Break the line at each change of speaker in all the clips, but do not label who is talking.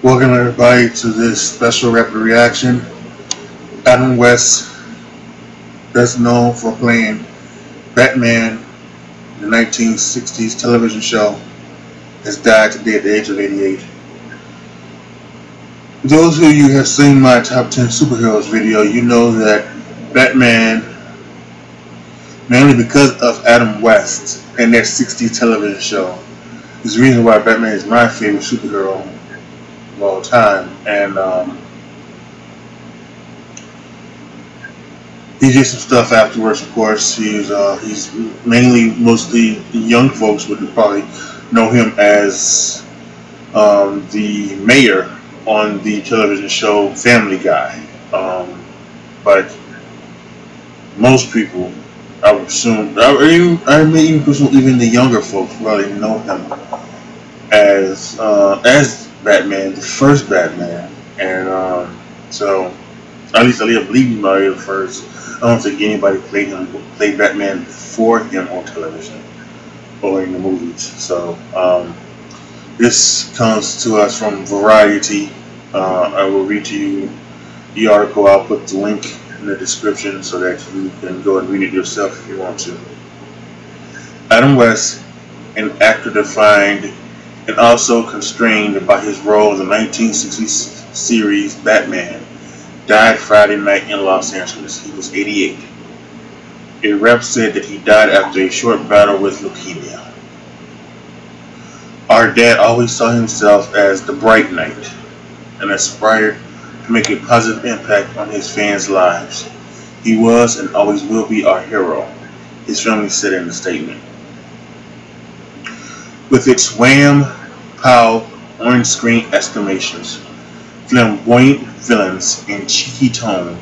Welcome everybody to this special rapid reaction. Adam West, best known for playing Batman in the 1960s television show, has died today at the age of 88. For those of you who have seen my top 10 superheroes video, you know that Batman, mainly because of Adam West and that 60s television show, is the reason why Batman is my favorite superhero of all time. And he did some stuff afterwards, of course. He's mostly young folks would probably know him as the mayor on the television show Family Guy. But most people, I would assume, I may even presume even the younger folks probably know him as Batman, the first Batman. And so at least I believe he might be the first. I don't think anybody played Batman before him on television or in the movies. So this comes to us from Variety. I will read to you the article. I'll put the link in the description so that you can go and read it yourself if you want to. Adam West, an actor defined and also constrained by his role in the 1960s series Batman, died Friday night in Los Angeles. He was 88. A rep said that he died after a short battle with leukemia. Our dad always saw himself as the bright knight and aspired to make a positive impact on his fans' lives. He was and always will be our hero, his family said in a statement. With its wham, pow, on-screen exclamations, flamboyant villains, and cheeky tone,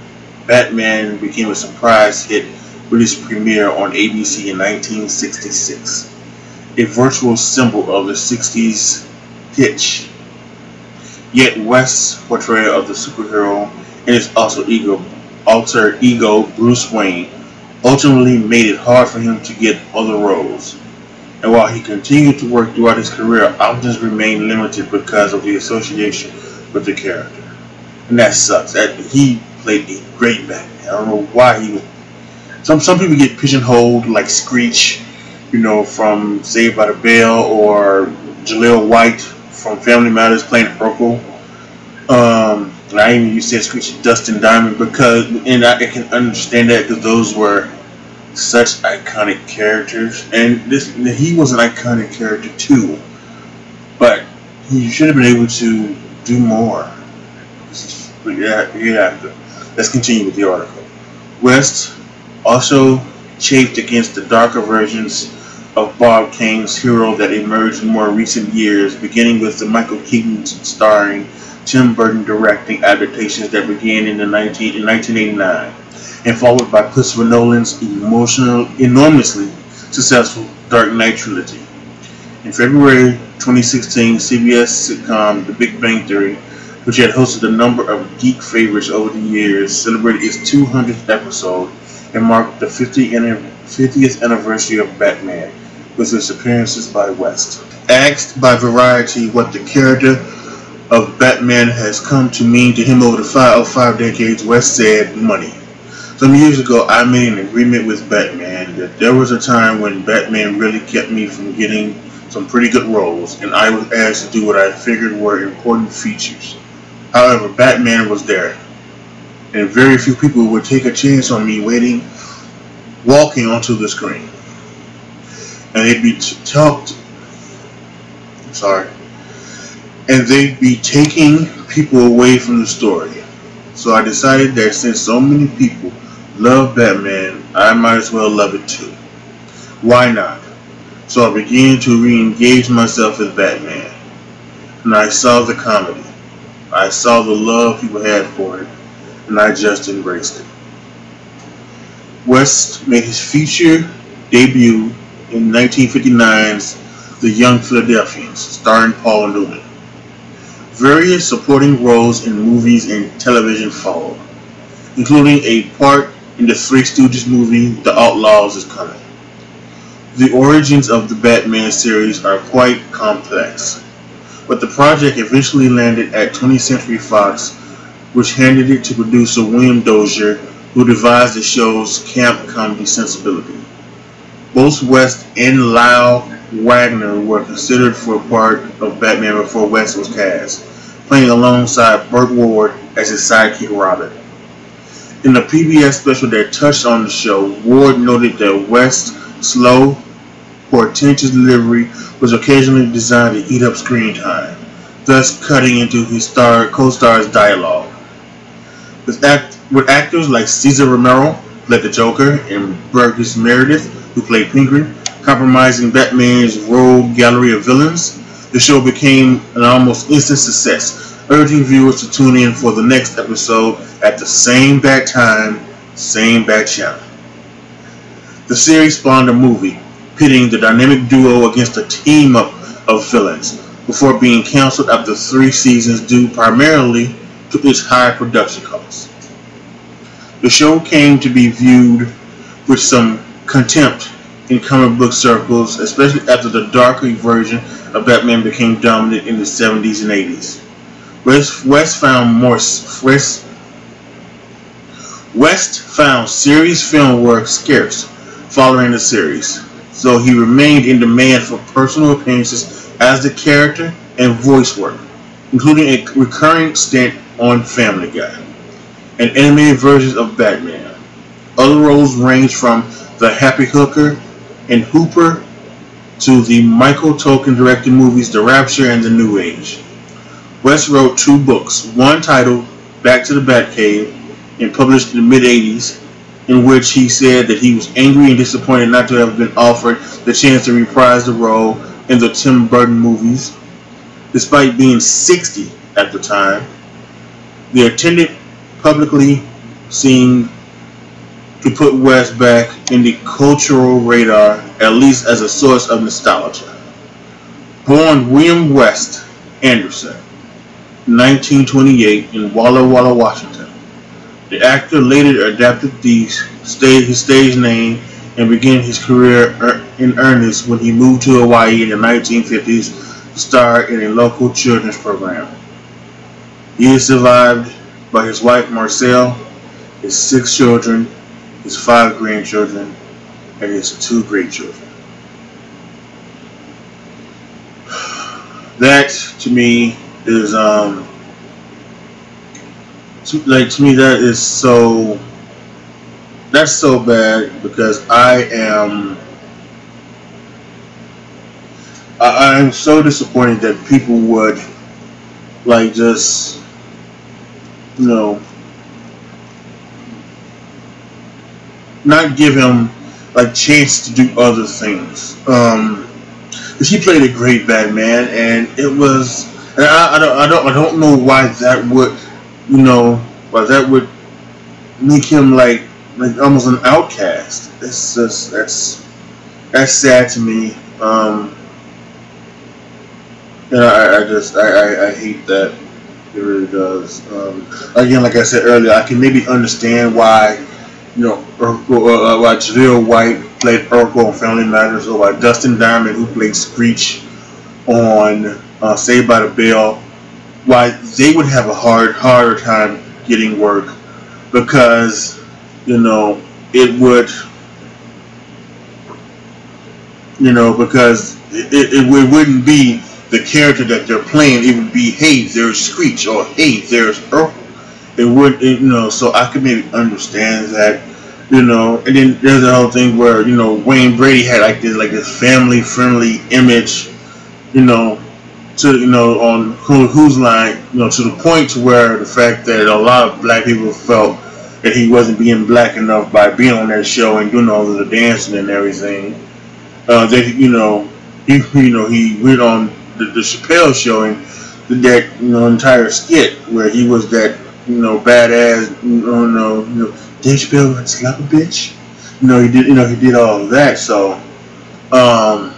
Batman became a surprise hit with its premiere on ABC in 1966, a virtual symbol of the 60s kitsch. Yet West's portrayal of the superhero and his alter ego Bruce Wayne ultimately made it hard for him to get other roles. And while he continued to work throughout his career, options remained limited because of the association with the character. And that sucks. He played a great Batman. I don't know why he was. Some people get pigeonholed like Screech, from Saved by the Bell, or Jaleel White from Family Matters playing Urkel. And I even used to say Screech and Dustin Diamond and I can understand that because those were such iconic characters, and he was an iconic character too, but he should have been able to do more. Let's continue with the article. West also chafed against the darker versions of Bob Kane's hero that emerged in more recent years, beginning with the Michael Keaton starring, Tim Burton directing adaptations that began in 1989. And followed by Christopher Nolan's enormously successful Dark Knight trilogy. In February 2016, CBS sitcom The Big Bang Theory, which had hosted a number of geek favorites over the years, celebrated its 200th episode and marked the 50th anniversary of Batman with its appearances by West. Asked by Variety what the character of Batman has come to mean to him over the 5 decades, West said, money. Some years ago, I made an agreement with Batman that there was a time when Batman really kept me from getting some pretty good roles, and I was asked to do what I figured were important features. However, Batman was there, and very few people would take a chance on me walking onto the screen. And they'd be taking people away from the story. So I decided that since so many people love Batman, I might as well love it too. Why not? So I began to re-engage myself with Batman, and I saw the comedy. I saw the love people had for it, and I just embraced it. West made his feature debut in 1959's The Young Philadelphians, starring Paul Newman. Various supporting roles in movies and television followed, including a part in the Three Stooges movie The Outlaws Is Coming. The origins of the Batman series are quite complex. but the project eventually landed at 20th Century Fox, which handed it to producer William Dozier, who devised the show's camp comedy sensibility. Both West and Lyle Wagner were considered for part of Batman before West was cast, playing alongside Burt Ward as his sidekick Robin. In the PBS special that touched on the show, Ward noted that West's slow, portentous delivery was occasionally designed to eat up screen time, thus cutting into his co-star's dialogue. With actors like Cesar Romero, who played the Joker, and Burgess Meredith, who played Penguin, compromising Batman's rogue gallery of villains, the show became an almost instant success, urging viewers to tune in for the next episode at the same bat time, same bat channel. The series spawned a movie, pitting the dynamic duo against a team-up of villains, before being canceled after 3 seasons due primarily to its high production costs. The show came to be viewed with some contempt in comic book circles, especially after the darker version of Batman became dominant in the 70s and 80s. West found series film work scarce following the series, so he remained in demand for personal appearances as the character and voice work, including a recurring stint on Family Guy and animated versions of Batman. Other roles range from The Happy Hooker and Hooper to the Michael Tolkien directed movies The Rapture and The New Age. West wrote 2 books, one titled Back to the Batcave and published in the mid-80s, in which he said that he was angry and disappointed not to have been offered the chance to reprise the role in the Tim Burton movies, despite being 60 at the time. The attendant publicly seemed to put West back in the cultural radar, at least as a source of nostalgia. Born William West Anderson, 1928, in Walla Walla, Washington, the actor later adapted his stage name and began his career in earnest when he moved to Hawaii in the 1950s to star in a local children's program. He is survived by his wife Marcelle, his 6 children, his 5 grandchildren, and his 2 great-children. That, to me, is that's so bad, because I am so disappointed that people would just not give him chance to do other things. Because he played a great Batman, and it was, and I don't know why that would make him like almost an outcast. It's just that's sad to me. And I hate that. It really does. Again, like I said earlier, I can maybe understand why why Jaleel White played Urkel on Family Matters, or why Dustin Diamond, who played Screech on Saved by the Bell, why they would have a harder time getting work, because it would because it wouldn't be the character that they're playing. It would be, hey, there's Screech, or hey, there's Urkel. It would, so I could maybe understand that, and then there's the whole thing where, Wayne Brady had this family-friendly image, to, on Who's Line, to the point to where the fact that a lot of black people felt that he wasn't being black enough by being on that show and doing all of the dancing and everything, that, he went on the Chappelle show and did that, entire skit where he was that, badass, Dave Chappelle would slap a bitch. He did all of that. So, well,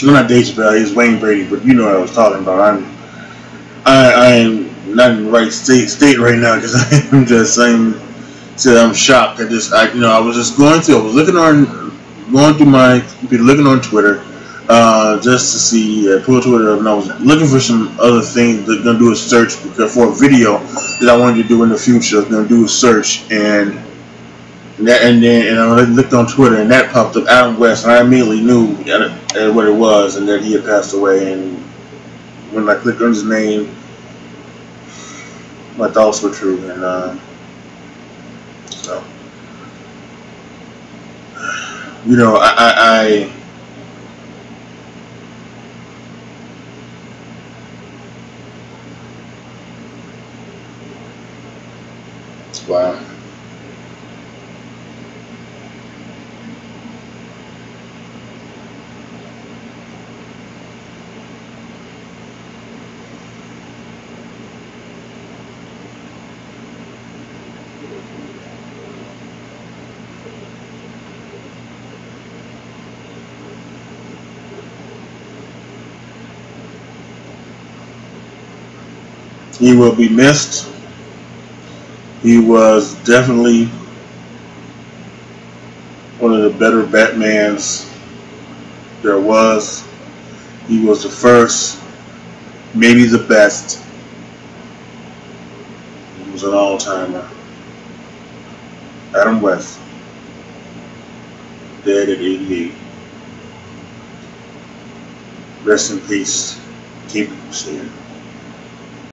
not Dave Chappelle, it's Wayne Brady, but you know what I was talking about. I am not in the right state right now, because I'm just saying, I'm shocked. I was just going through. I was looking on Twitter, just to see, pull Twitter up, and I was looking for some other things. They're gonna do a search because for a video that I wanted to do in the future, I was gonna do a search, and I looked on Twitter, and that popped up, Adam West, and I immediately knew what it was, and that he had passed away. And when I clicked on his name, my thoughts were true, and so, you know, wow. He will be missed. He was definitely one of the better Batmans there was. He was the first, maybe the best. He was an all-timer. Adam West, dead at 88. Rest in peace, King Crusader.